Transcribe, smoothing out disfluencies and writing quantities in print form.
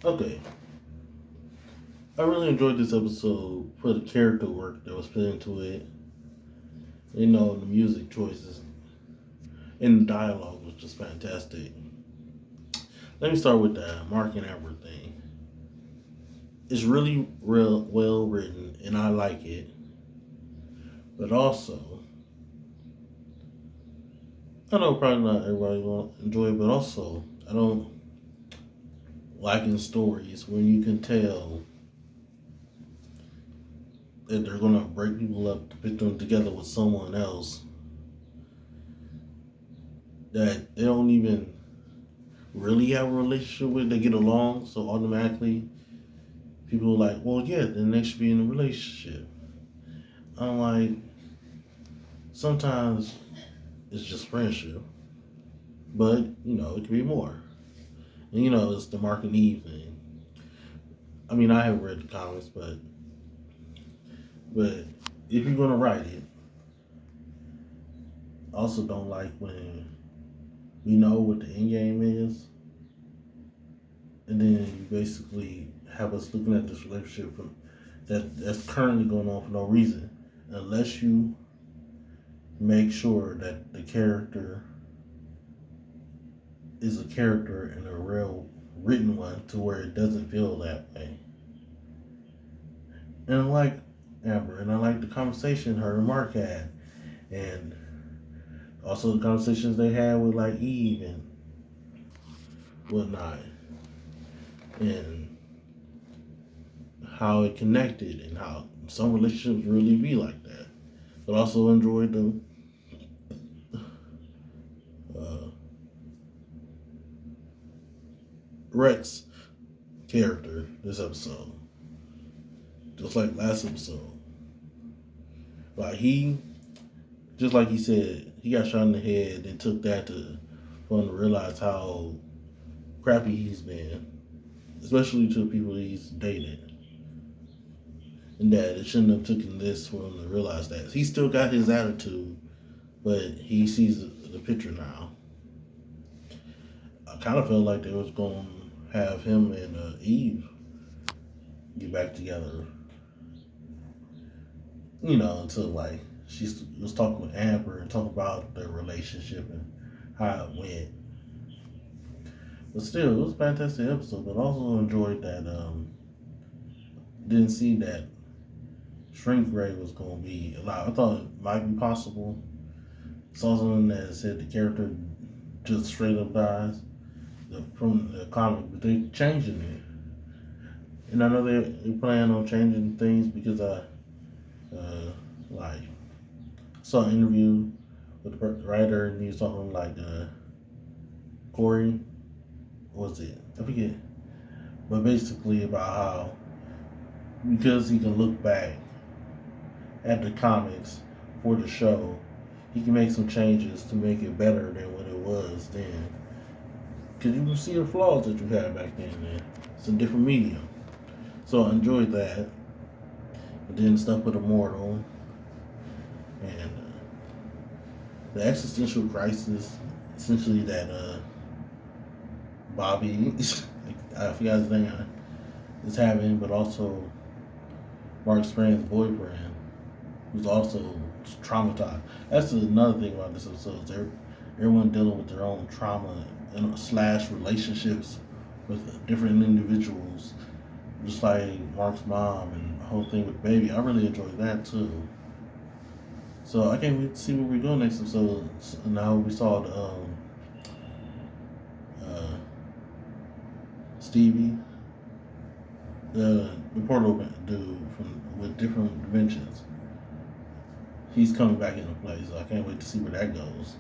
Okay, I really enjoyed this episode for the character work that was put into it. The music choices and the dialogue was just fantastic. Let me start with the Mark and Amber thing. It's really real well written, and I like it. But also, I know probably not everybody will enjoy it, but also I don't like in stories when you can tell that they're gonna break people up to put them together with someone else that they don't even really have a relationship with. They get along, so automatically people are like, well, yeah, then they should be in a relationship. I'm like, sometimes it's just friendship, but it can be more. And it's the Mark and Eve thing. I mean, I haven't read the comics, but if you're gonna write it, I also don't like when we know what the end game is, and then you basically have us looking at this relationship that's currently going on for no reason, unless you make sure that the character is a character and a real written one to where it doesn't feel that way. And I like Amber, and I like the conversation her and Mark had, and also the conversations they had with like Eve and whatnot, and how it connected, and how some relationships really be like that. But also enjoyed the uh, Rex character this episode, just like last episode. Like just like he said, he got shot in the head and took that for him to realize how crappy he's been, especially to the people he's dated, and that it shouldn't have taken this for him to realize that. He still got his attitude, but he sees the picture now. I kind of felt like they was going to have him and Eve get back together, until like she was talking with Amber and talking about their relationship and how it went. But still, it was a fantastic episode. But also enjoyed that. Didn't see that shrink ray was going to be allowed. I thought it might be possible. Saw something that said the character just straight up dies from the comic, but they changing it. And I know they plan on changing things because I like saw an interview with the writer and he was talking like Corey, what was it? I forget. But basically about how because he can look back at the comics for the show, he can make some changes to make it better than what it was then. Because you can see the flaws that you had back then, man. It's a different medium. So I enjoyed that. But then stuff with Immortal and the existential crisis, essentially that Bobby, I forgot his name, is having, but also Mark's friend's boyfriend, who's also traumatized. That's another thing about this episode. Everyone dealing with their own trauma and slash relationships with different individuals, just like Mark's mom and the whole thing with baby. I really enjoyed that too. So I can't wait to see what we're doing next episode. Now we saw uh, Stevie, the portal dude with different dimensions. He's coming back into play, so I can't wait to see where that goes.